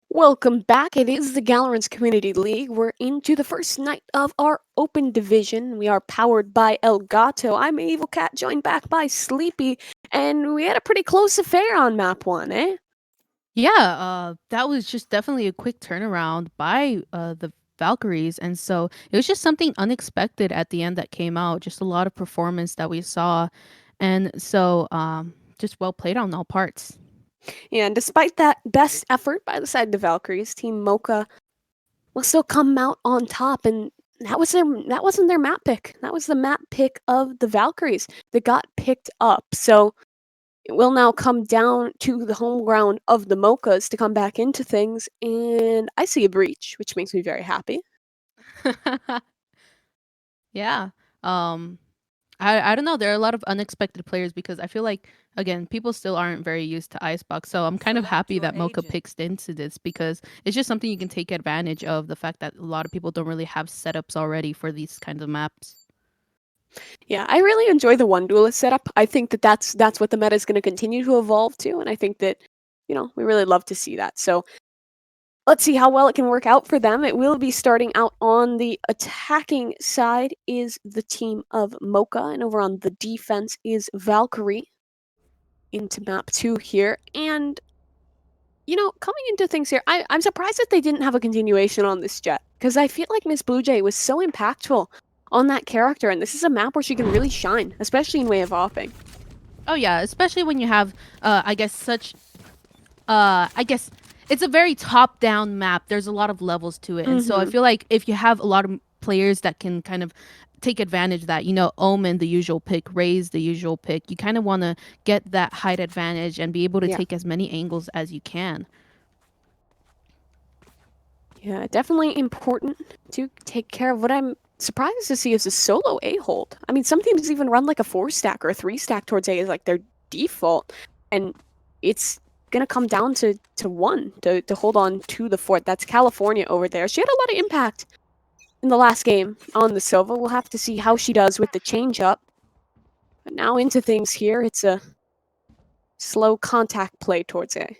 Welcome back. It is the Galorants Community League. We're into the first night of our open division. We are powered by Elgato. I'm Evil Cat, joined back by Sleepy, and we had a pretty close affair on map one, eh? Yeah, that was just definitely a quick turnaround by the Valkyries, and so it was just something unexpected at the end that came out. Just a lot of performance that we saw, and so just well played on all parts. Yeah, and despite that best effort by the side of the Valkyries, Team Mocha will still come out on top, and that wasn't their map pick. That was the map pick of the Valkyries that got picked up. So it will now come down to the home ground of the Mochas to come back into things, and I see a breach, which makes me very happy. Yeah. Um, I don't know. There are a lot of unexpected players because I feel like again people still aren't very used to Icebox, so I'm kind of Select happy your that Mocha agent. picks into this because it's just something you can take advantage of. The fact that a lot of people don't really have setups already for these kinds of maps. Yeah, I really enjoy the one duelist setup. I think that that's what the meta is going to continue to evolve to, and I think that we really love to see that. So let's see how well it can work out for them. It will be starting out on the attacking side is the team of Mocha, and over on the defense is Valkyrie into map 2 here. And coming into things here, I'm surprised that they didn't have a continuation on this jet, because I feel like Miss Blue Jay was so impactful on that character, and this is a map where she can really shine, especially in way of offing. Oh yeah, especially when you have I guess such I guess it's a very top-down map. There's a lot of levels to it. And so I Mm-hmm. feel like if you have a lot of players that can kind of take advantage of that, Omen the usual pick, Raze the usual pick, you kind of want to get that height advantage and be able to Yeah. take as many angles as you can. Yeah, definitely important to take care of. What I'm surprised to see is a solo A hold. I mean, some teams even run like a 4-stack or a 3-stack towards A as like their default, and it's gonna come down to one to hold on to the fort. That's California over there. She had a lot of impact in the last game on the Sova. We'll have to see how she does with the change up. But now into things here, it's a slow contact play towards A.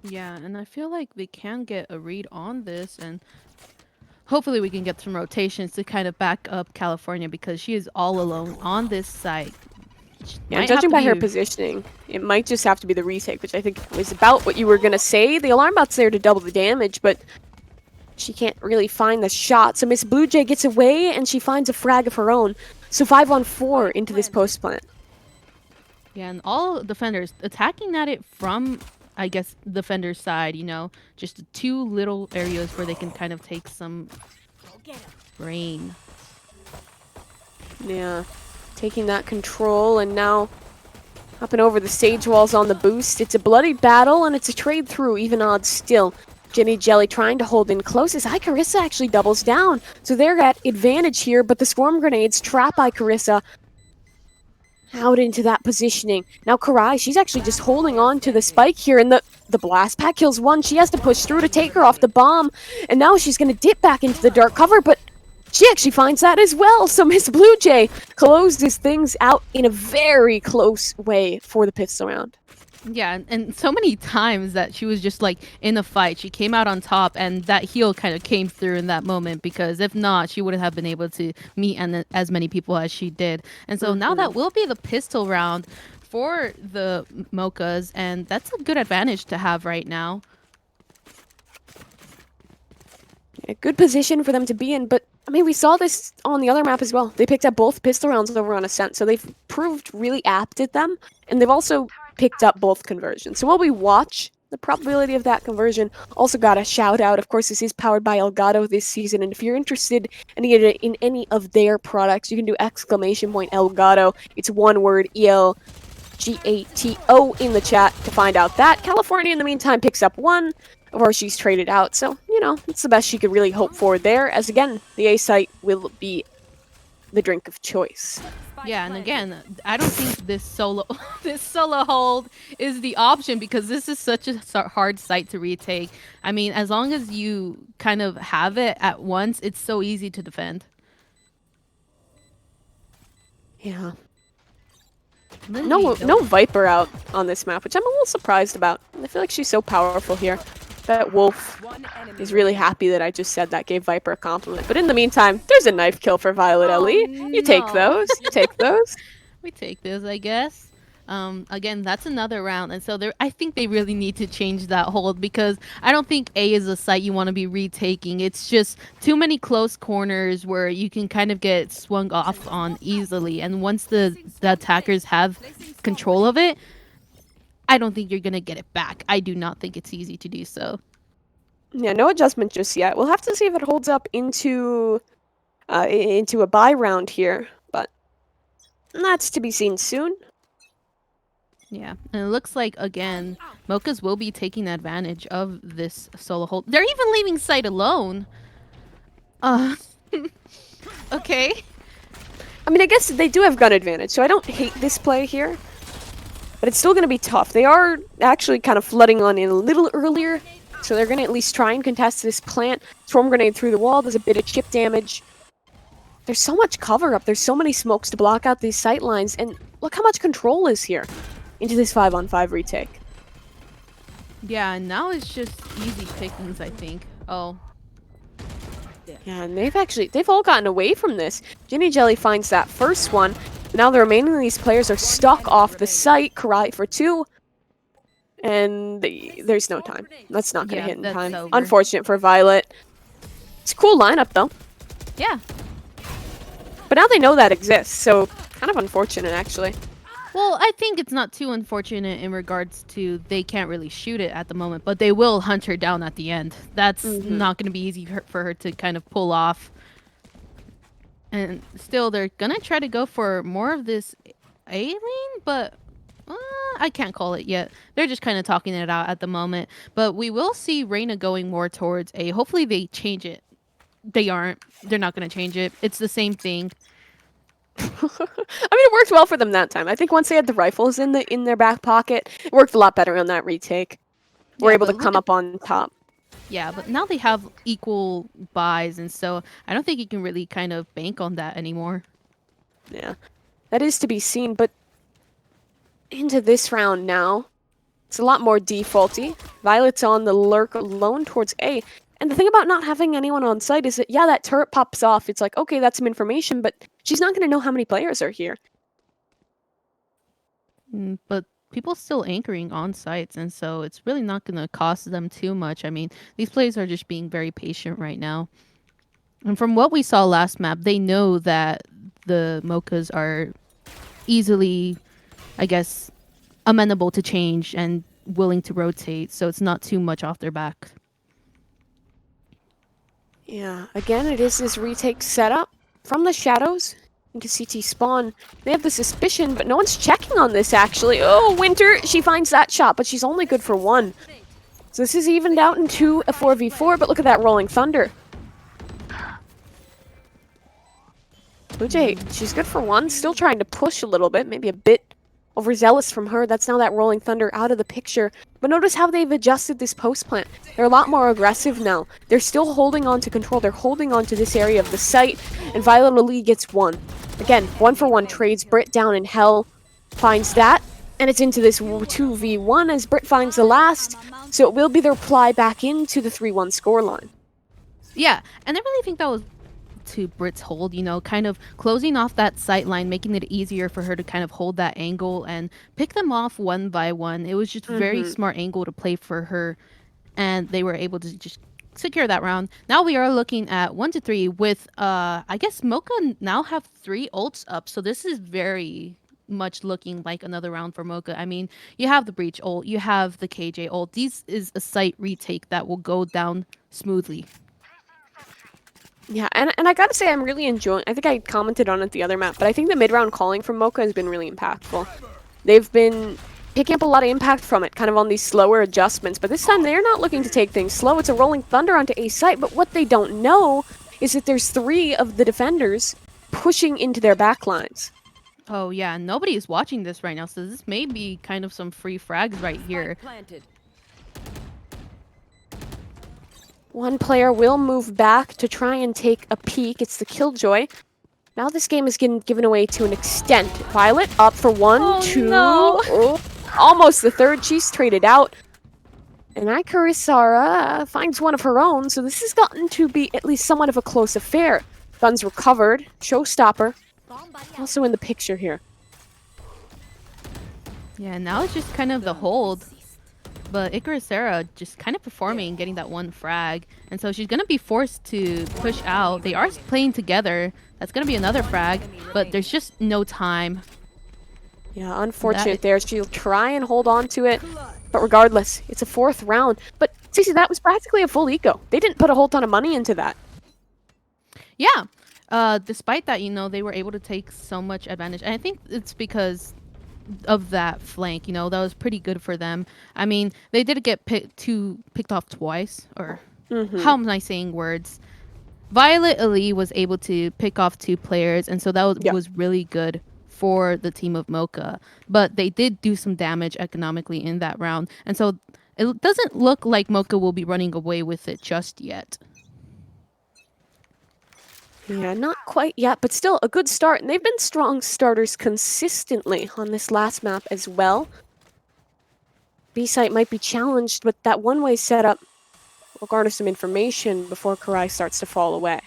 Yeah, and I feel like we can get a read on this, and hopefully we can get some rotations to kind of back up California because she is all alone on this site. Yeah, and Might have judging to by her be. positioning, it might just have to be the retake, which I think was about what you were going to say. The alarm bot's there to double the damage, but she can't really find the shot. So Miss Blue Jay gets away, and she finds a frag of her own. So 5-on-4 Spike into this planted. post plant. Yeah, and all defenders attacking at it from, I guess, defender's side, just the two little areas where they can kind of take some Go get him. brain. Yeah, taking that control, and now hopping over the stage walls on the boost. It's a bloody battle, and it's a trade through, even odds still. Jenny Jelly trying to hold in close as Icarissa actually doubles down. So they're at advantage here, but the swarm grenades trap Icarissa out into that positioning. Now Karai, she's actually just Last holding player on to the standing. spike here, and the blast pack kills one. She has to push through to take her off the bomb, and now she's going to dip back into the dark cover, but she actually finds that as well. So Miss Blue Jay closes things out in a very close way for the pistol round. Yeah, and so many times that she was just like in a fight, she came out on top, and that heal kind of came through in that moment because if not, she wouldn't have been able to meet as many people as she did. And so now Mm-hmm. that will be the pistol round for the Mochas, and that's a good advantage to have right now. A good position for them to be in, but I mean, we saw this on the other map as well. They picked up both pistol rounds over on Ascent, so they've proved really apt at them, and they've also picked up both conversions. So while we watch the probability of that conversion, also got a shout out. Of course, this is powered by Elgato this season, and if you're interested in any of their products, you can do !Elgato. It's one word, ELGATO in the chat to find out that. California, in the meantime, picks up one, or she's traded out. So, it's the best she could really hope for there, as again, the A site will be the drink of choice. Spike Yeah, and planted. again, I don't think this solo this solo hold is the option because this is such a hard site to retake. I mean, as long as you kind of have it at once, it's so easy to defend. Yeah. Literally, No though. Viper out on this map, which I'm a little surprised about. I feel like she's so powerful here. Bet Wolf is really happy that I just said that, gave Viper a compliment. But in the meantime, there's a knife kill for Violet Ellie. You take those. You take those. We take this, I guess. Again, that's another round, and so I think they really need to change that hold because I don't think A is a site you want to be retaking. It's just too many close corners where you can kind of get swung off on easily, and once the attackers have control of it, I don't think you're gonna get it back. I do not think it's easy to do so. Yeah, no adjustment just yet. We'll have to see if it holds up into a bye round here, but that's to be seen soon. Yeah, and it looks like, again, Mochas will be taking advantage of this solo hold. They're even leaving site alone. Okay. I mean, I guess they do have gun advantage, so I don't hate this play here. But it's still going to be tough. They are actually kind of flooding on in a little earlier, so they're going to at least try and contest this plant. Storm grenade through the wall, there's a bit of chip damage. There's so much cover up, there's so many smokes to block out these sight lines, and look how much control is here into this 5-on-5 retake. Yeah, and now it's just easy pickings, I think. Oh. Yeah, and they've all gotten away from this. Ginny Jelly finds that first one. Now the remaining of these players are stuck off the site. Karai for 2. And there's no time. That's not going to hit in time. Over. Unfortunate for Violet. It's a cool lineup, though. Yeah. But now they know that exists, so kind of unfortunate, actually. Well, I think it's not too unfortunate in regards to they can't really shoot it at the moment, but they will hunt her down at the end. That's not going to be easy for her to kind of pull off. And still, they're going to try to go for more of this A lane, but I can't call it yet. They're just kind of talking it out at the moment. But we will see Reyna going more towards A. Hopefully they change it. They aren't. They're not going to change it. It's the same thing. I mean, it worked well for them that time. I think once they had the rifles in their back pocket, it worked a lot better on that retake. We're able to come up on top. Yeah, but now they have equal buys, and so I don't think you can really kind of bank on that anymore. Yeah, that is to be seen, but into this round now, it's a lot more defaulty. Violet's on the lurk alone towards A. And the thing about not having anyone on site is that, yeah, that turret pops off. It's like, okay, that's some information, but she's not going to know how many players are here. But people still anchoring on sites, and so it's really not going to cost them too much. I mean, these players are just being very patient right now. And from what we saw last map, they know that the Mochas are easily, I guess, amenable to change and willing to rotate, so it's not too much off their back. Yeah, again, it is this retake setup from the shadows into CT spawn. They have the suspicion, but no one's checking on this, actually. Oh, Winter, she finds that shot, but she's only good for 1. So this is evened out into a 4v4, but look at that Rolling Thunder. Blue she's good for 1, still trying to push a little bit, maybe a bit overzealous from her. That's now that Rolling Thunder out of the picture. But notice how they've adjusted this post plant. They're a lot more aggressive now. They're still holding on to control. They're holding on to this area of the site. And Violet Ellie gets 1. Again, 1-for-1 trades. Brit down in hell finds that. And it's into this 2v1 as Brit finds the last. So it will be their ply back into the 3-1 scoreline. Yeah, and I really think that was to Brit's hold, you know, kind of closing off that sight line, making it easier for her to kind of hold that angle and pick them off one by one. It was just a very smart angle to play for her, and they were able to just secure that round. Now we are looking at 1-3 with, I guess Mocha now have 3 ults up, so this is very much looking like another round for Mocha. I mean, you have the Breach ult, you have the KJ ult. This is a site retake that will go down smoothly. Yeah, and I gotta say, I'm really enjoying... I think I commented on it the other map, but I think the mid-round calling from Mocha has been really impactful. They've been picking up a lot of impact from it, kind of on these slower adjustments, but this time they're not looking to take things slow. It's a Rolling Thunder onto A site, but what they don't know is that there's 3 of the defenders pushing into their backlines. Oh yeah, nobody is watching this right now, so this may be kind of some free frags right here. One player will move back to try and take a peek. It's the Killjoy. Now this game is getting given away to an extent. Violet up for 1, 2. No. Oh, almost the 3rd. She's traded out. And Ikarisara finds one of her own, so this has gotten to be at least somewhat of a close affair. Guns recovered, showstopper, also in the picture here. Yeah, now it's just kind of the hold. But Icarisaura just kind of performing, getting that one frag. And so she's going to be forced to push out. They are playing together. That's going to be another frag. But there's just no time. Yeah, unfortunate there. She'll try and hold on to it. But regardless, it's a 4th round. But Cece, that was practically a full eco. They didn't put a whole ton of money into that. Yeah. Despite that, they were able to take so much advantage. And I think it's because of that flank, that was pretty good for them. I mean, they did get picked off twice, or how am I saying words? Violet Ali was able to pick off 2 players, and so that was really good for the team of Mocha. But they did do some damage economically in that round, and so it doesn't look like Mocha will be running away with it just yet. Yeah, not quite yet, but still a good start. And they've been strong starters consistently on this last map as well. B-site might be challenged, but that one-way setup will garner some information before Karai starts to fall away.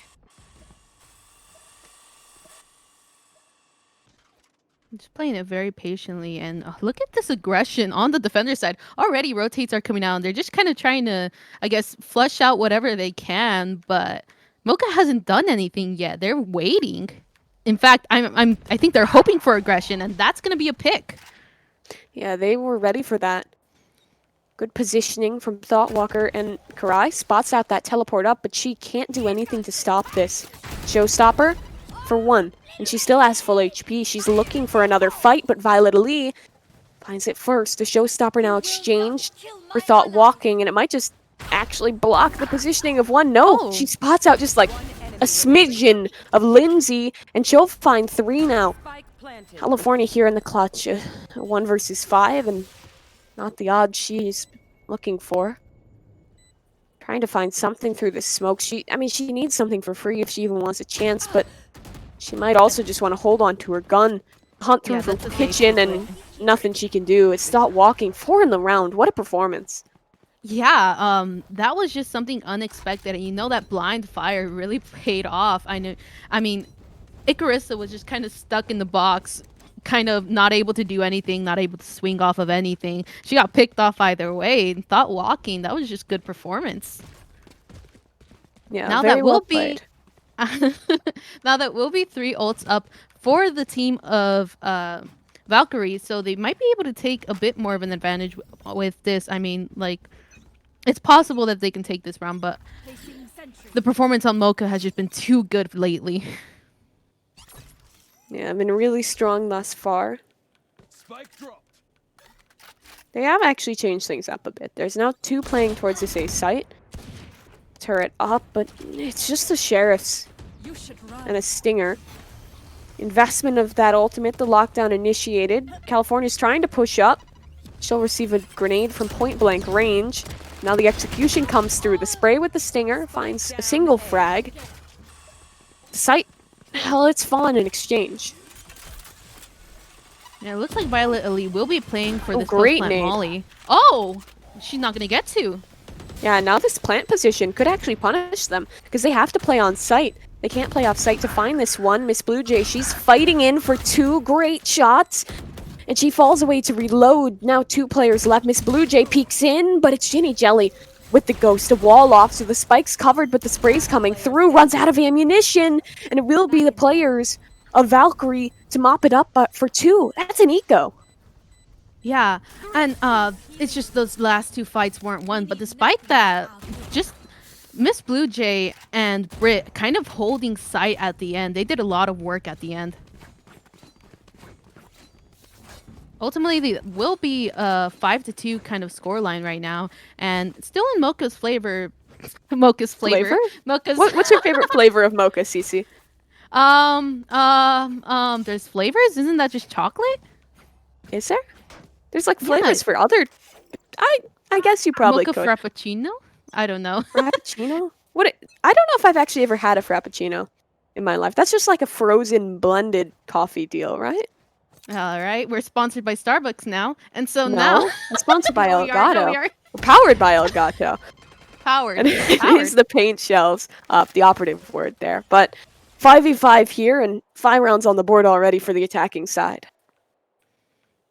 Just playing it very patiently, and look at this aggression on the defender side. Already rotates are coming out, and they're just kind of trying to, I guess, flush out whatever they can, but Mocha hasn't done anything yet. They're waiting. In fact, I think they're hoping for aggression, and that's going to be a pick. Yeah, they were ready for that. Good positioning from Thoughtwalker, and Karai spots out that teleport up, but she can't do anything to stop this. Showstopper for 1, and she still has full HP. She's looking for another fight, but Violet Ali finds it first. The Showstopper now exchanged for Thoughtwalking, and it might just actually block the positioning of 1. No, she spots out just like a smidgen of Lindsay, and she'll find 3 now. California here in the clutch, 1 versus 5, and not the odds she's looking for. Trying to find something through the smoke. She needs something for free if she even wants a chance, but she might also just want to hold on to her gun, hunt through from the kitchen, and nothing she can do. It's Thoughtwalking 4 in the round. What a performance. Yeah, that was just something unexpected, and that blind fire really paid off. I mean, Icarissa was just kind of stuck in the box, kind of not able to do anything, not able to swing off of anything. She got picked off either way. Thoughtwalking, that was just good performance. Yeah, now very well played. Now that will be 3 ults up for the team of Valkyrie, so they might be able to take a bit more of an advantage with this. I mean, like, it's possible that they can take this round, but the performance on Mocha has just been too good lately. Yeah, I've been really strong thus far. They have actually changed things up a bit. There's now 2 playing towards this A site. Turret up, but it's just the Sheriffs and a Stinger. Investment of that ultimate, the lockdown initiated. California's trying to push up. She'll receive a grenade from point blank range. Now the execution comes through. The spray with the Stinger finds a single frag. The site, hell, it's fallen in exchange. Yeah, it looks like Violet Ali will be playing for this post-plant Molly. Oh, she's not going to get to. Yeah, now this plant position could actually punish them because they have to play on site. They can't play off site to find this one. Miss Blue Jay, she's fighting in for 2 great shots. And she falls away to reload. Now 2 players left. Miss Blue Jay peeks in, but it's Ginny Jelly with the ghost of wall off. So the spike's covered, but the spray's coming through. Runs out of ammunition. And it will be the players of Valkyrie to mop it up for 2. That's an eco. Yeah, and it's just those last 2 fights weren't won. But despite that, just Miss Blue Jay and Britt kind of holding sight at the end. They did a lot of work at the end. Ultimately, they will be a 5-2 kind of scoreline right now, and still in Mocha's flavor. Mocha's flavor. Mocha's. What's your favorite flavor of Mocha, Cece? There's flavors. Isn't that just chocolate? Is there? There's like flavors for other. I guess you probably Mocha could. Frappuccino. I don't know. Frappuccino? I don't know if I've actually ever had a Frappuccino in my life. That's just like a frozen blended coffee deal, right? All right, we're sponsored by Starbucks now, and so No, now it's sponsored by Elgato. Powered by Elgato. Powered. And it Powered. is the paint shells, the operative word there. But 5v5 here and 5 rounds on the board already for the attacking side.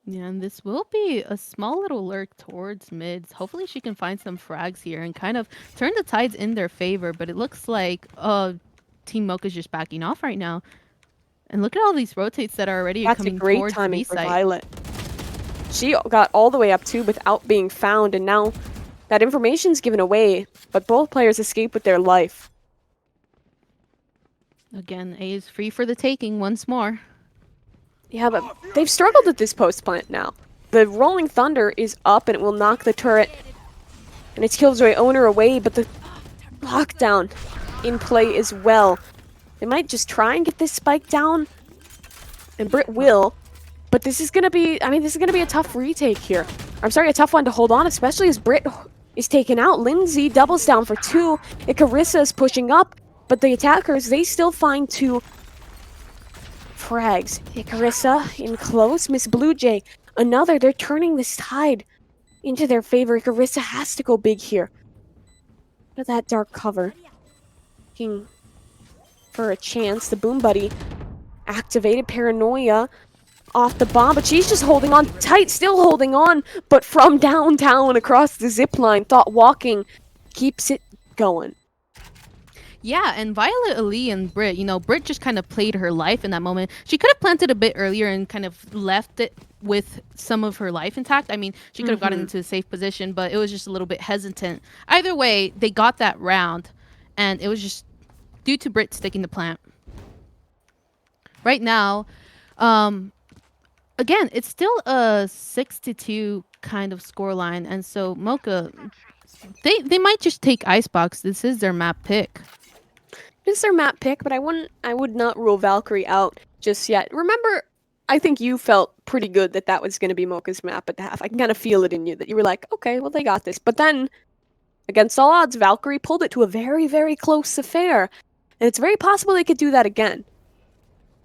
Yeah, and this will be a small little lurk towards mids. Hopefully she can find some frags here and kind of turn the tides in their favor. But it looks like Team Mocha's just backing off right now. And look at all these rotates that are already That's coming a great towards the timing B for site. Violet. She got all the way up too without being found, and now that information's given away, but both players escape with their life. Again, A is free for the taking once more. Yeah, but they've struggled at this post plant now. The Rolling Thunder is up and it will knock the turret and its Killjoy owner away, but the lockdown in play as well. They might just try and get this spike down, and Brit will, but this is gonna be, this is gonna be a tough retake here. I'm sorry, a tough one to hold on, especially as Brit is taken out. Lindsay doubles down for 2. Icarissa is pushing up, but the attackers, they still find 2 frags. Icarissa in close. Miss Blue Jay, another. They're turning this tide into their favor. Icarissa has to go big here. Look at that dark cover. Looking for a chance. The Boom Buddy activated. Paranoia off the bomb, but she's just holding on tight, still holding on, but from downtown across the zip line, Thought walking keeps it going. Yeah, and Violet, Ali, and Brit, Brit just kind of played her life in that moment. She could have planted a bit earlier and kind of left it with some of her life intact. I mean, she could have gotten into a safe position, but it was just a little bit hesitant. Either way, they got that round, and it was just due to Brit sticking the plant. Right now, again, it's still a 6-2 kind of scoreline, and so Mocha, they might just take Icebox. This is their map pick. This is their map pick, but I would not rule Valkyrie out just yet. Remember, I think you felt pretty good that that was going to be Mocha's map at the half. I can kind of feel it in you that you were like, okay, well, they got this. But then, against all odds, Valkyrie pulled it to a very, very close affair. And it's very possible they could do that again.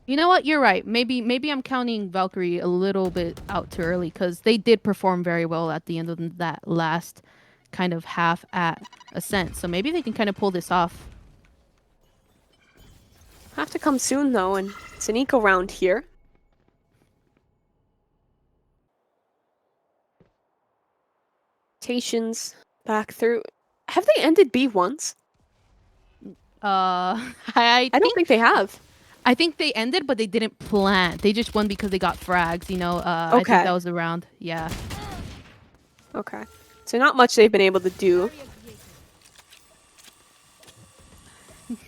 You know what? You're right. Maybe I'm counting Valkyrie a little bit out too early because they did perform very well at the end of that last kind of half at Ascent. So maybe they can kind of pull this off. Have to come soon, though, and it's an eco round here. Rotations back through. Have they ended B once? I don't think they have. I think they ended, but they didn't plant. They just won because they got frags, I think that was the round. Yeah. Okay. So not much they've been able to do.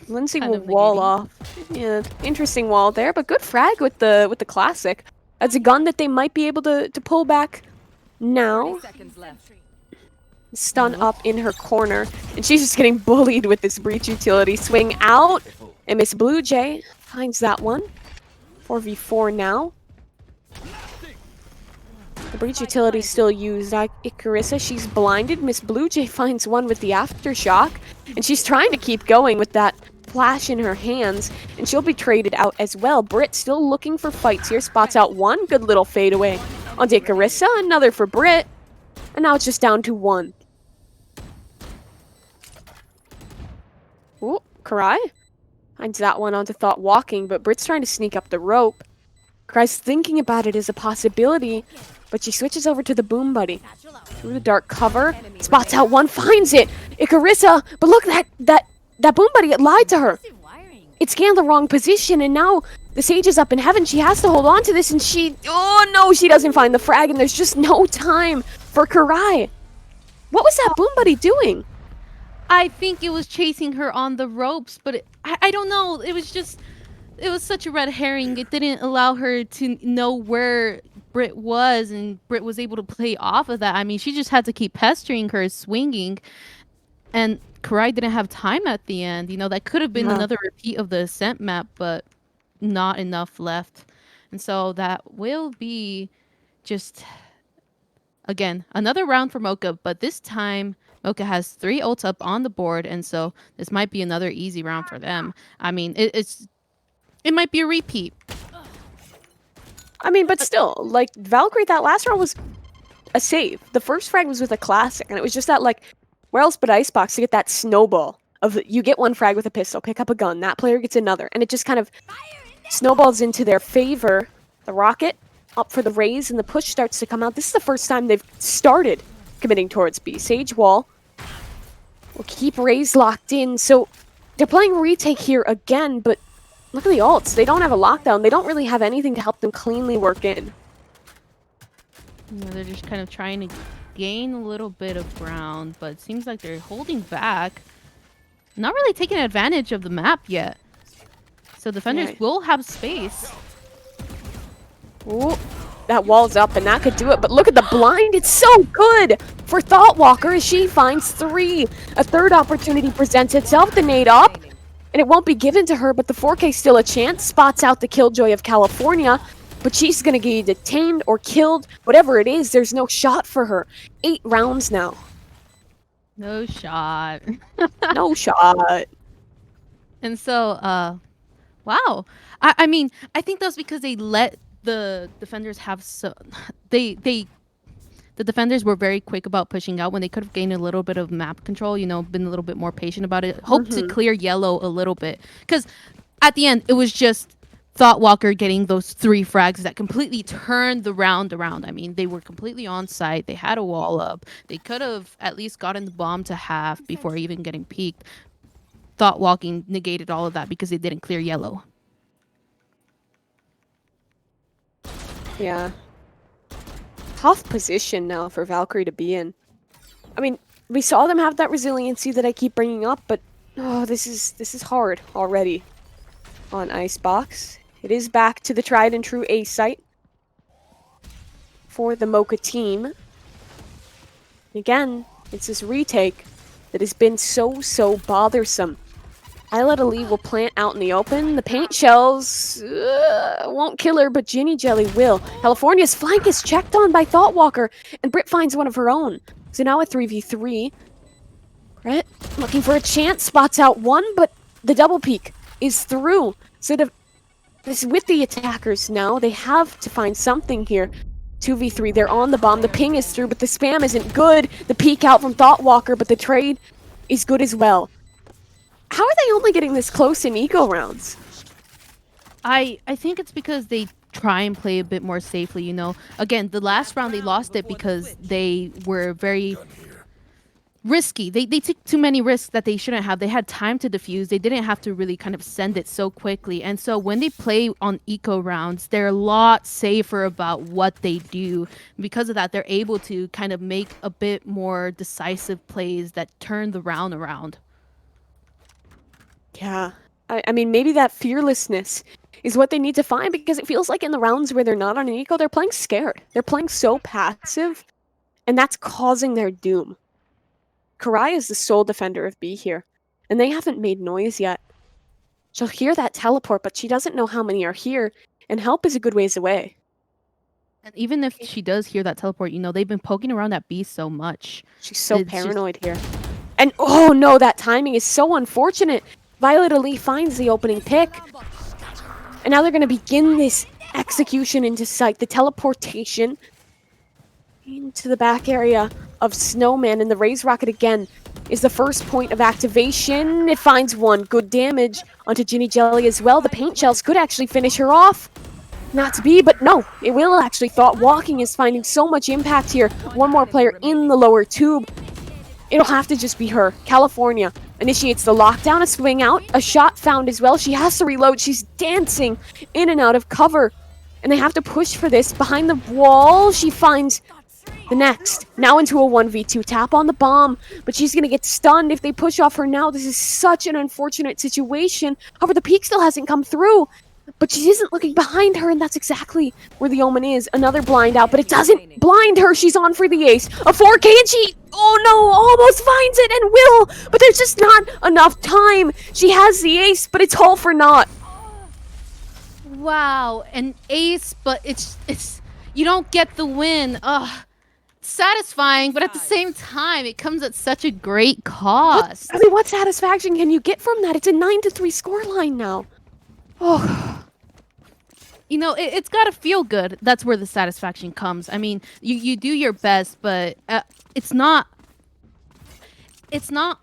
Lindsay will wall off. Yeah, interesting wall there, but good frag with the classic. That's a gun that they might be able to pull back now. Stun up in her corner, and she's just getting bullied with this breach utility. Swing out, and Miss Blue Jay finds that one. 4v4 now. The breach utility still used. Icarissa, she's blinded. Miss Blue Jay finds one with the aftershock, and she's trying to keep going with that flash in her hands, and she'll be traded out as well. Brit still looking for fights here. Spots out one. Good little fadeaway onto Icarissa. Another for Brit. And now it's just down to 1. Ooh, Karai finds that one onto Thought walking, but Brit's trying to sneak up the rope. Karai's thinking about it as a possibility, but she switches over to the Boom Buddy. Through the dark cover, spots out one, finds it! Icarissa, but look, that Boom Buddy, it lied to her. It scanned the wrong position, and now the Sage is up in heaven. She has to hold on to this, and oh no, she doesn't find the frag, and there's just no time for Karai. What was that Boom Buddy doing? I think it was chasing her on the ropes, but I don't know. It was such a red herring. It didn't allow her to know where Brit was, and Brit was able to play off of that. I mean, she just had to keep pestering her, swinging, and Karai didn't have time at the end. That could have been another repeat of the Ascent map, but not enough left. And so that will be just, again, another round for Mocha, but this time Mocha has 3 ults up on the board, and so this might be another easy round for them. I mean, it might be a repeat. I mean, but still, like, Valkyrie, that last round was a save. The first frag was with a classic, and it was just that, like, where else but Icebox to get that snowball of you get one frag with a pistol, pick up a gun, that player gets another, and it just kind of snowballs into their favor. The rocket up for the raise, and the push starts to come out. This is the first time they've started committing towards B. Sage wall will keep raise locked in, so they're playing retake here again, but look at the ults. They don't have a lockdown. They don't really have anything to help them cleanly work in. They're just kind of trying to gain a little bit of ground, but it seems like they're holding back. Not really taking advantage of the map yet. So defenders will have space. Ooh, that wall's up, and that could do it. But look at the blind. It's so good for Thoughtwalker as she finds 3. A third opportunity presents itself. The nade up, and it won't be given to her, but the 4K still a chance. Spots out the Killjoy of California, but she's going to get detained or killed. Whatever it is, there's no shot for her. 8 rounds now. No shot. No shot. And so, wow. I mean, I think that's because they let the defenders have the defenders were very quick about pushing out when they could have gained a little bit of map control, you know, been a little bit more patient about it. Hope to clear yellow a little bit. Because at the end, it was just Thoughtwalker getting those 3 frags that completely turned the round around. I mean, they were completely on site. They had a wall up. They could have at least gotten the bomb to half before even getting peaked. Thoughtwalking negated all of that because they didn't clear yellow. Yeah. Tough position now for Valkyrie to be in. I mean, we saw them have that resiliency that I keep bringing up, but oh, this is hard already on Icebox. It is back to the tried and true A site for the Mocha team. Again, it's this retake that has been so bothersome. Isla Lee will plant out in the open. The paint shells won't kill her, but Ginny Jelly will. California's flank is checked on by Thoughtwalker, and Britt finds one of her own. So now a 3v3. Britt looking for a chance, spots out one, but the double peek is through. So this with the attackers now, they have to find something here. 2v3, they're on the bomb. The ping is through, but the spam isn't good. The peek out from Thoughtwalker, but the trade is good as well. How are they only getting this close in eco rounds? I think it's because they try and play a bit more safely, you know. Again, the last round they lost it because they were very risky. They took too many risks that they shouldn't have. They had time to defuse. They didn't have to really kind of send it so quickly. And so when they play on eco rounds, they're a lot safer about what they do. Because of that, they're able to kind of make a bit more decisive plays that turn the round around. Yeah. I mean, maybe that fearlessness is what they need to find, because it feels like in the rounds where they're not on an eco, they're playing scared. They're playing so passive, and that's causing their doom. Karai is the sole defender of B here, and they haven't made noise yet. She'll hear that teleport, but she doesn't know how many are here, and help is a good ways away. And even if she does hear that teleport, you know, they've been poking around that B so much. She's so paranoid here. And oh no, that timing is so unfortunate. Violet Ali finds the opening pick. And now they're going to begin this execution into sight. The teleportation into the back area of Snowman, and the Raise Rocket again is the first point of activation. It finds one. Good damage onto Ginny Jelly as well. The paint shells could actually finish her off. Not to be, but no, it will actually. Thoughtwalking is finding so much impact here. One more player in the lower tube. It'll have to just be her. California initiates the lockdown, a swing out, a shot found as well. She has to reload. She's dancing in and out of cover, and they have to push for this. Behind the wall, she finds the next. Now into a 1v2. Tap on the bomb, but she's going to get stunned if they push off her now. This is such an unfortunate situation. However, the peak still hasn't come through, but she isn't looking behind her, and that's exactly where the omen is. Another blind out, but it doesn't blind her. She's on for the ace. A 4K, and she, oh no, almost finds it and will, but there's just not enough time. She has the ace, but it's all for naught. Wow, an ace, but it's you don't get the win. Ugh. Satisfying, but at the same time, it comes at such a great cost. What satisfaction can you get from that? It's a 9-3 scoreline now. Oh. you know, it's got to feel good. That's where the satisfaction comes. I mean, you do your best, but it's not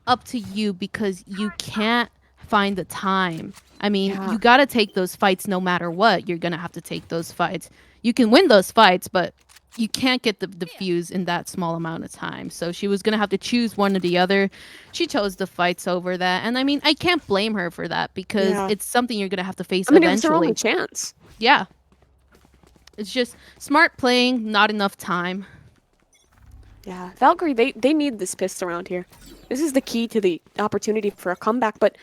up to you because you can't find the time. I mean, Yeah. you got to take those fights no matter what. You're going to have to take those fights. You can win those fights, but you can't get the fuse in that small amount of time. So she was going to have to choose one or the other. She chose the fights over that. And I mean, I can't blame her for that because Yeah. it's something you're going to have to face I mean, it was their only eventually. chance. Yeah. It's just smart playing, not enough time. Yeah, Valkyrie, they need this pistol round here. This is the key to the opportunity for a comeback, but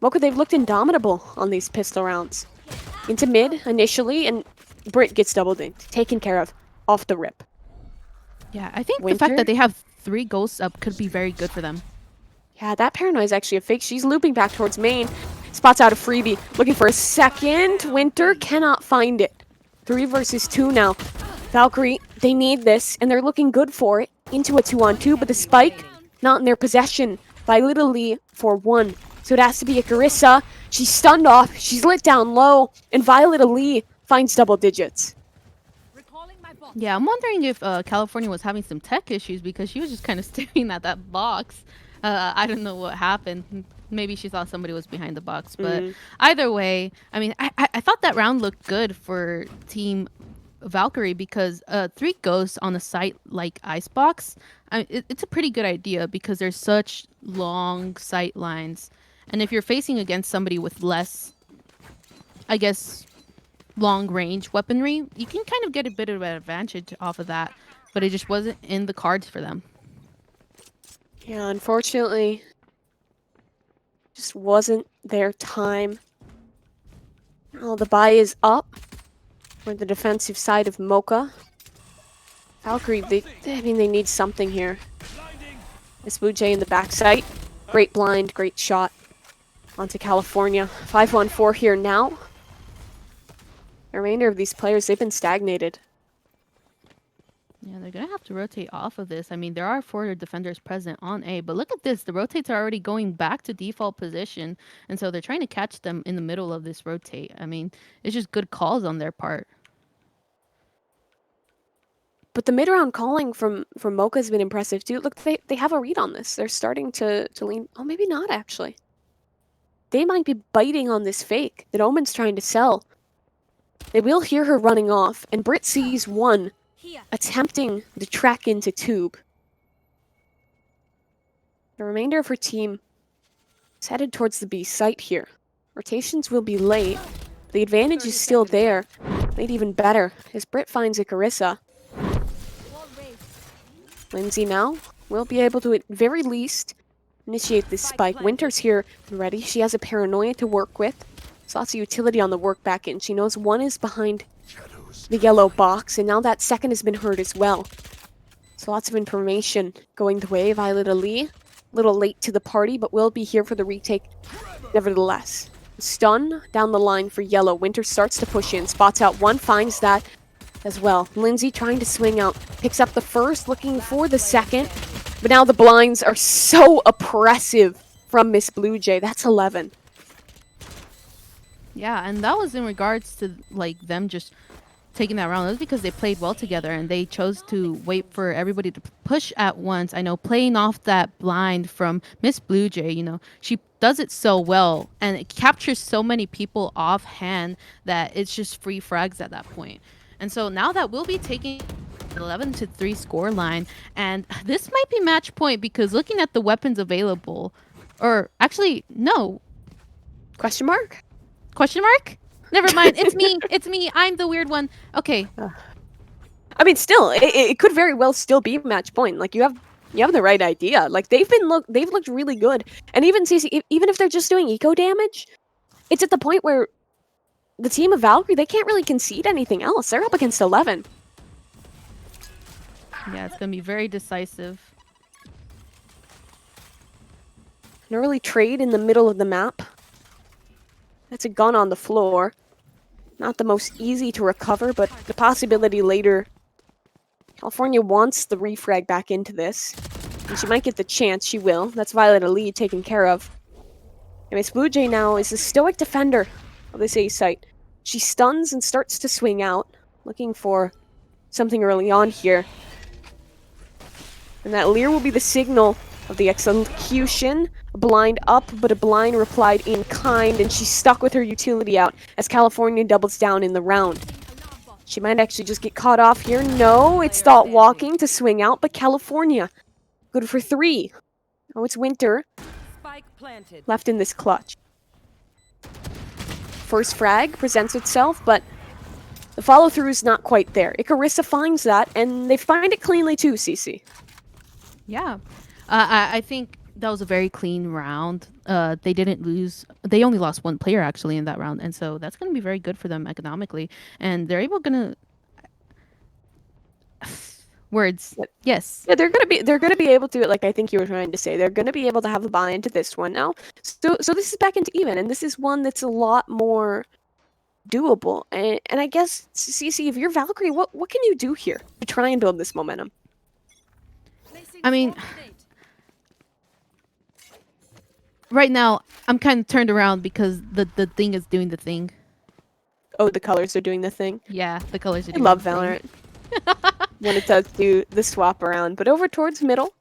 Mocha, they've looked indomitable on these pistol rounds. Into mid, initially, and Brit gets double dinked, taken care of, off the rip. Yeah, I think the Winter? fact that they have 3 ghosts up could be very good for them. Yeah, that paranoia is actually a fake. She's looping back towards main, spots out a freebie, looking for a second. Winter cannot find it. 3 versus 2 now. Valkyrie, they need this, and they're looking good for it. Into a 2-on-2, but the spike, not in their possession. By Little Lee for 1. So it has to be a Carissa. She's stunned off, she's lit down low, and Violet Lee finds double digits. Yeah, I'm wondering if California was having some tech issues because she was just kind of staring at that box. I don't know what happened. Maybe she thought somebody was behind the box. But either way, I mean, I thought that round looked good for Team Valkyrie because 3 ghosts on a site like Icebox, it's a pretty good idea because there's such long sight lines. And if you're facing against somebody with less, I guess, long range weaponry, you can kind of get a bit of an advantage off of that, but it just wasn't in the cards for them. Yeah, unfortunately, just wasn't their time. Oh, the buy is up for the defensive side of Mocha. Valkyrie, I mean, they need something here. Miss Blue Jay in the backside. Great blind, great shot onto California. 5-1-4 here now. The remainder of these players, they've been stagnated. Yeah, they're going to have to rotate off of this. I mean, there are 4 defenders present on A, but look at this. The rotates are already going back to default position, and so they're trying to catch them in the middle of this rotate. I mean, it's just good calls on their part. But the mid-round calling from Mocha has been impressive, too. Look, they have a read on this. They're starting to lean... Oh, maybe not, actually. They might be biting on this fake that Omen's trying to sell. They will hear her running off, and Brit sees 1 attempting to track into Tube. The remainder of her team is headed towards the B site here. Rotations will be late. The advantage is still there. Made even better as Brit finds a Carissa. Lindsay now will be able to, at very least, initiate this spike. Winter's here ready. She has a paranoia to work with. There's lots of utility on the work back in. She knows 1 is behind the yellow box, and now that second has been heard as well. So lots of information going the way. Violet Ali, a little late to the party, but will be here for the retake nevertheless. Stun down the line for yellow. Winter starts to push in, spots out 1, finds that as well. Lindsay trying to swing out, picks up the first, looking for the second. But now the blinds are so oppressive from Miss Blue Jay. That's 11. Yeah, and that was in regards to like them just taking that round. That was because they played well together and they chose to wait for everybody to push at once. I know playing off that blind from Miss Blue Jay, you know, she does it so well and it captures so many people offhand that it's just free frags at that point. And so now that we'll be taking 11-3 score line, and this might be match point because looking at the weapons available, or actually no, Question mark? question mark? Never mind. It's me. It's me. I'm the weird one. Okay. I mean, still, it could very well still be match point. Like you have the right idea. Like they've looked really good, and even CC, even if they're just doing eco damage, it's at the point where the team of Valkyrie, they can't really concede anything else. They're up against 11. Yeah, it's gonna be very decisive. An early trade in the middle of the map. That's a gun on the floor. Not the most easy to recover, but the possibility later. California wants the refrag back into this. And she might get the chance, she will. That's Violet Ali taken care of. And Miss Blue Jay now is the stoic defender of this A site. She stuns and starts to swing out, looking for something early on here. And that leer will be the signal of the execution. A blind up, but a blind replied in kind, and she's stuck with her utility out as California doubles down in the round. She might actually just get caught off here. No, it's Thought walking to swing out, but California, good for 3. Oh, it's Winter left in this clutch. First frag presents itself, but the follow-through is not quite there. Icarissa finds that, and they find it cleanly too, CC. Yeah. I think that was a very clean round. They didn't lose. They only lost one player actually in that round, and so that's going to be very good for them economically. And they're going to words. Yes. Yeah, they're gonna be able to, like I think you were trying to say, they're gonna be able to have a buy into this one now. So this is back into even, and this is one that's a lot more doable. And I guess CC, if you're Valkyrie, what can you do here to try and build this momentum? I mean, right now I'm kind of turned around because the thing is doing the thing. Oh, the colors are doing the thing. Yeah, the colors are I doing love the Valorant. thing. When it does do the swap around, but over towards middle.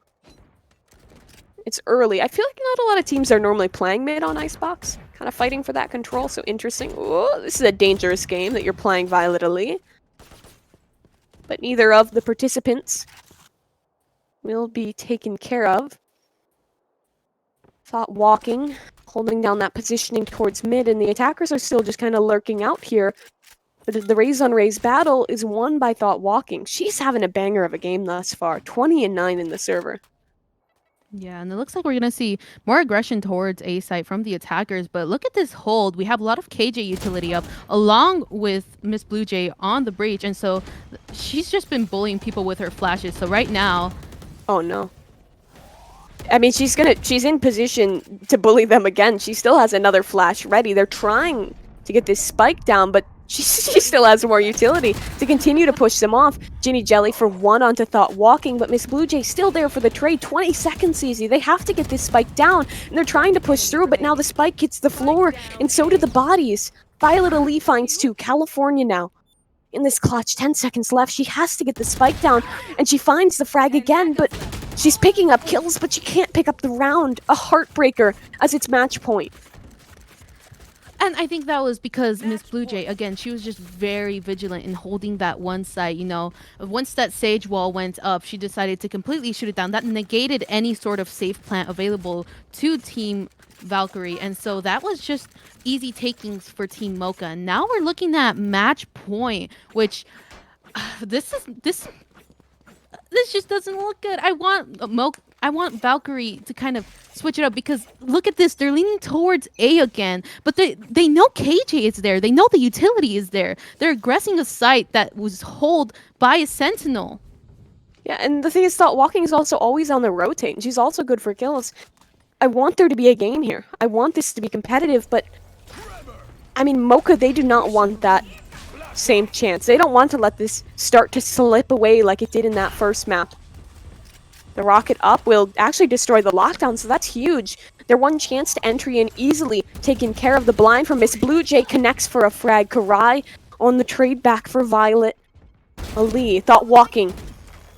It's early. I feel like not a lot of teams are normally playing mid on Icebox. Kind of fighting for that control, so interesting. Ooh, this is a dangerous game that you're playing violetly. But neither of the participants will be taken care of. Thought walking, holding down that positioning towards mid, and the attackers are still just kind of lurking out here. But the Raise on Raise battle is won by Thought walking. She's having a banger of a game thus far. 20-9 in the server. Yeah, and it looks like we're going to see more aggression towards A site from the attackers. But look at this hold. We have a lot of KJ utility up along with Miss Blue Jay on the breach. And so she's just been bullying people with her flashes. So right now... Oh, no. I mean, she's in position to bully them again. She still has another flash ready. They're trying to get this spike down, but she still has more utility to continue to push them off. Ginny Jelly for 1 onto Thought walking, but Miss Blue Jay still there for the trade. 20 seconds easy. They have to get this spike down, and they're trying to push through, but now the spike hits the floor, and so do the bodies. Violet Ali finds 2. California now in this clutch. 10 seconds left. She has to get the spike down, and she finds the frag again, but she's picking up kills, but she can't pick up the round. A heartbreaker as it's match point. And I think that was because Miss Blue Jay, again, she was just very vigilant in holding that one site. You know, once that Sage wall went up, she decided to completely shoot it down. That negated any sort of safe plant available to Team Valkyrie. And so that was just easy takings for Team Mocha. And now we're looking at match point, which this just doesn't look good. I want Valkyrie to kind of switch it up because look at this. They're leaning towards A again, but they know KJ is there. They know the utility is there. They're aggressing a site that was held by a Sentinel. Yeah, and the thing is, Thought walking is also always on the rotate, and she's also good for kills. I want there to be a game here. I want this to be competitive, but I mean, Mocha, they do not want that same chance. They don't want to let this start to slip away like it did in that first map. The rocket up will actually destroy the lockdown, so that's huge. Their one chance to entry in easily taken care of. The blind from Miss Blue Jay connects for a frag. Karai on the trade back for Violet. Ali, Thought walking.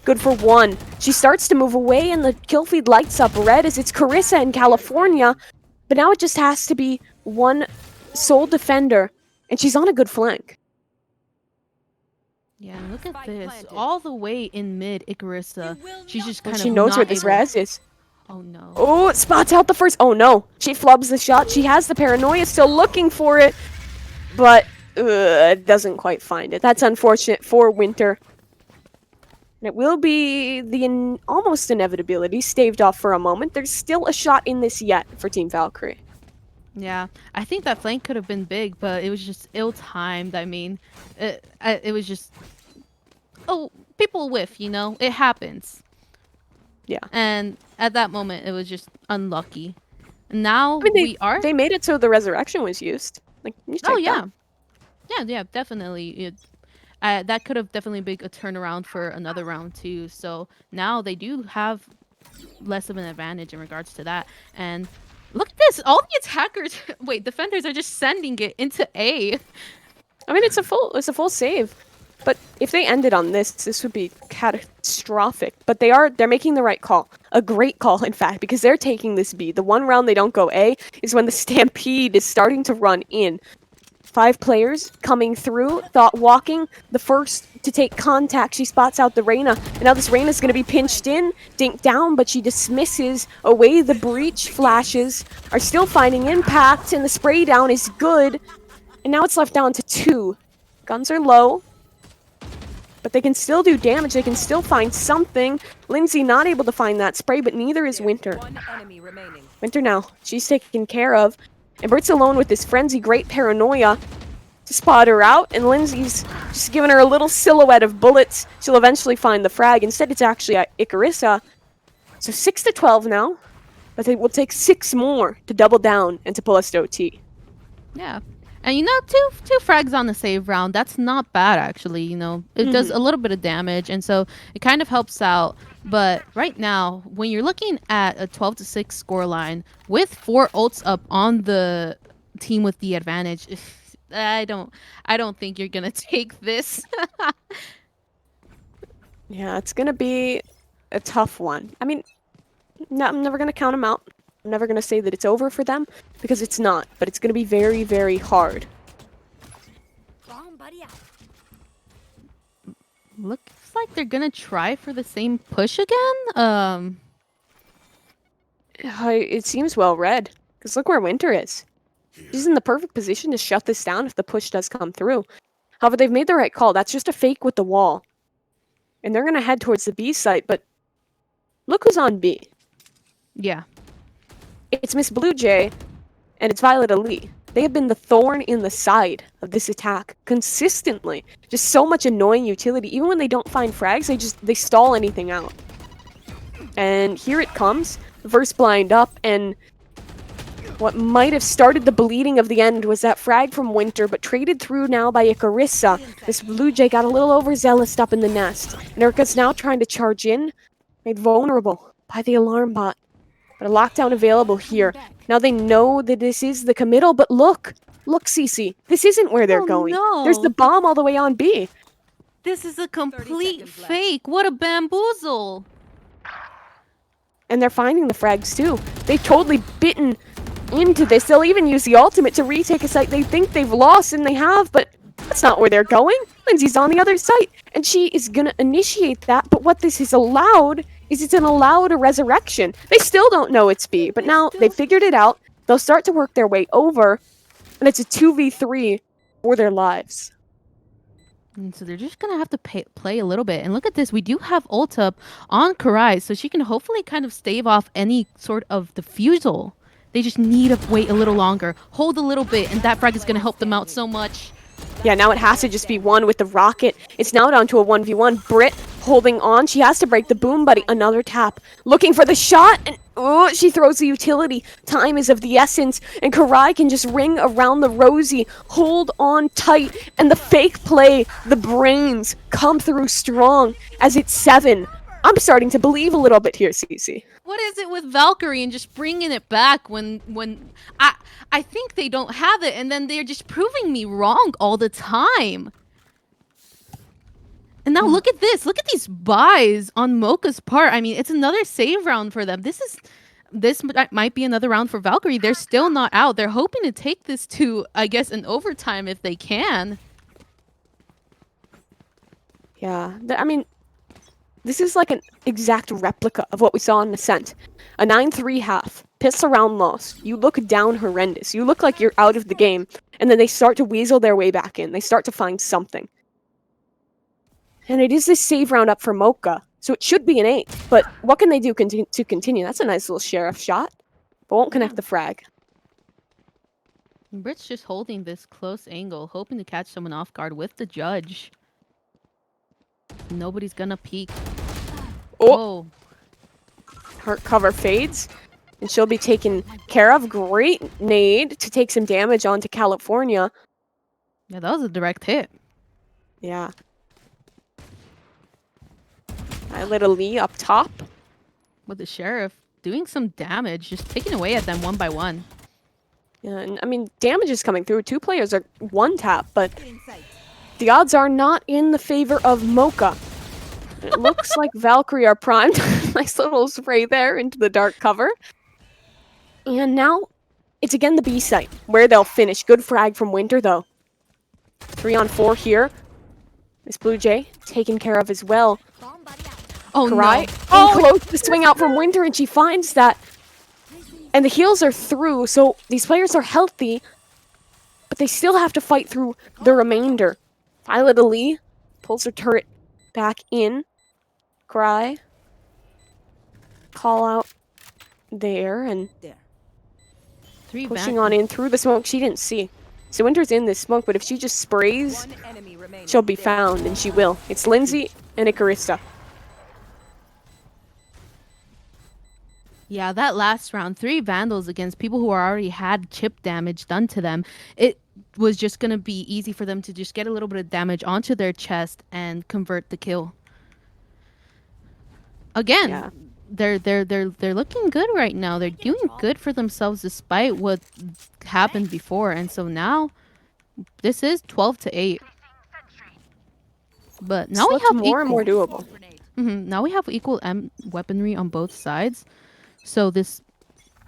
Good for 1. She starts to move away and the kill feed lights up red as it's Carissa in California. But now it just has to be one sole defender, and she's on a good flank. Yeah, look at this. All the way in mid, Icarissa. She's just kind of She knows where this res is. Oh, no. Oh, it spots out the first. Oh, no. She flubs the shot. She has the paranoia, still looking for it. But doesn't quite find it. That's unfortunate for Winter. And it will be the almost inevitability staved off for a moment. There's still a shot in this yet for Team Valkyrie. Yeah, I think that flank could have been big, but it was just ill-timed. I mean, it was just... Oh, people whiff, you know? It happens. Yeah. And at that moment, it was just unlucky. Now I mean, they made it so the resurrection was used. Like, oh, yeah. Yeah, definitely. That could have definitely been a turnaround for another round, too. So now they do have less of an advantage in regards to that. And... look at this! All the attackers, defenders are just sending it into A. I mean, it's a full save. But if they ended on this would be catastrophic. But they're making the right call. A great call, in fact, because they're taking this B. The one round they don't go A is when the Stampede is starting to run in. 5 players coming through, Thought walking, the first to take contact. She spots out the Reyna, and now this Reyna's going to be pinched in, dinked down, but she dismisses away the breach. Flashes are still finding impact, and the spray down is good. And now it's left down to 2. Guns are low, but they can still do damage. They can still find something. Lindsay not able to find that spray, but neither is Winter. Winter now, she's taken care of. And Bert's alone with this frenzy, great paranoia to spot her out, and Lindsay's just giving her a little silhouette of bullets. She'll eventually find the frag. Instead, it's actually Icarissa. So 6-12 now, but it will take 6 more to double down and to pull us to OT. Yeah. And you know, two frags on the save round, that's not bad actually, you know. It does a little bit of damage, and so it kind of helps out. But right now, when you're looking at a 12-6 scoreline with 4 ults up on the team with the advantage, I don't think you're gonna take this. Yeah, it's gonna be a tough one. I mean, no, I'm never gonna count them out. I'm never gonna say that it's over for them, because it's not. But it's gonna be very, very hard. Looks like they're gonna try for the same push again. It seems well read, because look where Winter is. She's in the perfect position to shut this down if the push does come through. However, they've made the right call. That's just a fake with the wall. And they're gonna head towards the B site, but look who's on B. Yeah. It's Miss Blue Jay, and it's Violet Ali. They have been the thorn in the side of this attack consistently. Just so much annoying utility. Even when they don't find frags, they stall anything out. And here it comes. Verse blind up, and what might have started the bleeding of the end was that frag from Winter, but traded through now by Icarissa. This Blue Jay got a little overzealous up in the nest. And Erica's now trying to charge in, made vulnerable by the alarm bot. But a lockdown available here. Now they know that this is the committal, but look, Cece, this isn't where they're going. No. There's the bomb all the way on B. This is a complete fake. What a bamboozle. And they're finding the frags too. They've totally bitten into this. They'll even use the ultimate to retake a site they think they've lost, and they have, but that's not where they're going. Lindsay's on the other site, and she is gonna initiate that, but what this has allowed is it's allowed a resurrection. They still don't know it's B, but now they've figured it out. They'll start to work their way over, and it's a 2v3 for their lives. And so they're just going to have to play a little bit. And look at this. We do have ult up on Karai, so she can hopefully kind of stave off any sort of defusal. They just need to wait a little longer, hold a little bit, and that frag is going to help them out so much. Yeah, now it has to just be one with the rocket. It's now down to a 1v1. Britt holding on. She has to break the boom, buddy. Another tap. Looking for the shot, and she throws the utility. Time is of the essence, and Karai can just ring around the Rosie. Hold on tight, and the fake play, the brains come through strong as it's 7. I'm starting to believe a little bit here, Cece. What is it with Valkyrie and just bringing it back when I think they don't have it, and then they're just proving me wrong all the time. And now look at this. Look at these buys on Mocha's part. I mean, it's another save round for them. This might be another round for Valkyrie. They're still not out. They're hoping to take this to, I guess, an overtime if they can. Yeah, I mean, this is like an exact replica of what we saw in Ascent. A 9-3 half, pistol round loss. You look down horrendous. You look like you're out of the game, and then they start to weasel their way back in. They start to find something. And it is this save round up for Mocha, so it should be an 8. But what can they do to continue? That's a nice little sheriff shot, but won't connect the frag. Britt's just holding this close angle, hoping to catch someone off guard with the judge. Nobody's gonna peek. Oh! Her cover fades, and she'll be taken care of. Great nade to take some damage onto California. Yeah, that was a direct hit. Yeah. Violet Ali up top. With the sheriff doing some damage, just taking away at them one by one. Yeah, and I mean, damage is coming through. 2 players are one tap, but the odds are not in the favor of Mocha. It looks like Valkyrie are primed. Nice little spray there into the dark cover. And now it's again the B site, where they'll finish. Good frag from Winter, though. 3 on 4 here. Miss Blue Jay taken care of as well. Oh, Karai no. close to swing out from Winter, and she finds that. And the heals are through, so these players are healthy, but they still have to fight through the remainder. Violet Ali pulls her turret back in. Cry. Call out there, and pushing on in through the smoke. She didn't see. So Winter's in this smoke, but if she just sprays, she'll be found, and she will. It's Lindsay and Icarista. Yeah, that last round, 3 Vandals against people who already had chip damage done to them. It was just going to be easy for them to just get a little bit of damage onto their chest and convert the kill. Again, Yeah. they're looking good right now. They're doing good for themselves despite what happened before. And so now this is 12-8. But now we have more and more doable. Now we have equal weaponry on both sides. So this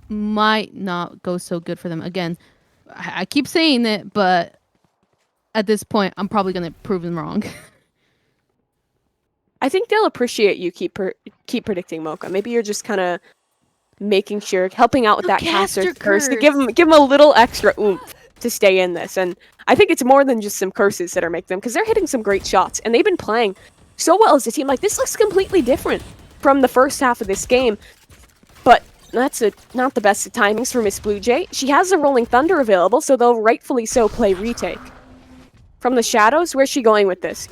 might not go so good for them. Again, I keep saying it, but at this point, I'm probably going to prove them wrong. I think they'll appreciate you keep predicting Mocha. Maybe you're just kind of making sure, helping out with that caster curse to give them a little extra oomph to stay in this. And I think it's more than just some curses that are making them, because they're hitting some great shots, and they've been playing so well as a team. Like, this looks completely different from the first half of this game. But that's not the best of timings for Miss Blue Jay. She has a Rolling Thunder available, so they'll rightfully so play retake. From the shadows, where's she going with this?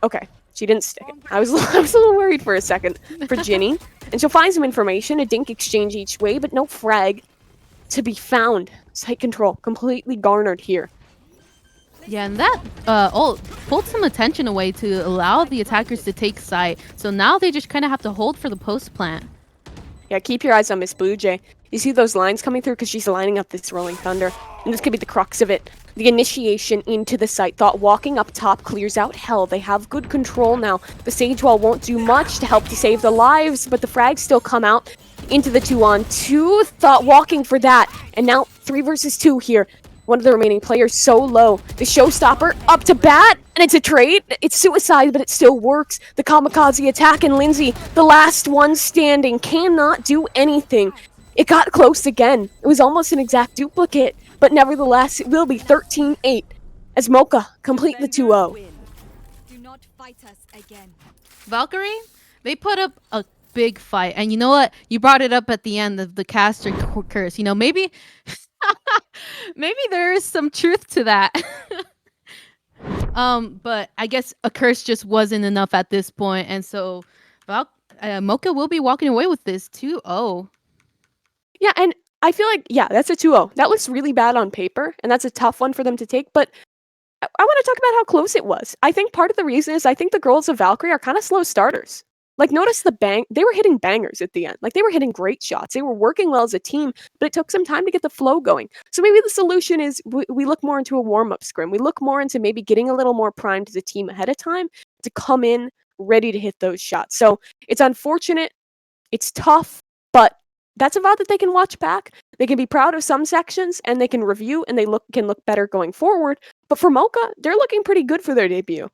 Okay, she didn't stick it. I was a little worried for a second for Ginny. And she'll find some information, a dink exchange each way, but no frag to be found. Site control completely garnered here. Yeah, and that pulled some attention away to allow the attackers to take site. So now they just kind of have to hold for the post plant. Yeah, keep your eyes on Miss Blue Jay. You see those lines coming through because she's lining up this Rolling Thunder. And this could be the crux of it. The initiation into the site. Thought walking up top clears out hell. They have good control now. The Sage Wall won't do much to help to save the lives, but the frags still come out into the 2-on-2. Thought walking for that. And now 3 versus 2 here. One of the remaining players so low. The showstopper up to bat, and it's a trade. It's suicide, but it still works. The kamikaze attack, and Lindsay, the last one standing, cannot do anything. It got close again. It was almost an exact duplicate, but nevertheless, it will be 13-8 as Mocha complete the 2-0. Do not fight us again. Valkyrie, they put up a big fight, and you know what? You brought it up at the end of the caster curse. You know, maybe there is some truth to that. But I guess a curse just wasn't enough at this point, and so Mocha will be walking away with this 2-0. Yeah, and I feel like, yeah, that's a 2-0. That looks really bad on paper, and that's a tough one for them to take, but I want to talk about how close it was. I think part of the reason is I think the girls of Valkyrie are kind of slow starters. Like, notice they were hitting bangers at the end. Like, they were hitting great shots. They were working well as a team, but it took some time to get the flow going. So maybe the solution is we look more into a warm-up scrim. We look more into maybe getting a little more primed as a team ahead of time to come in ready to hit those shots. So it's unfortunate. It's tough, but that's a VOD that they can watch back. They can be proud of some sections, and they can review, and they can look better going forward. But for Mocha, they're looking pretty good for their debut.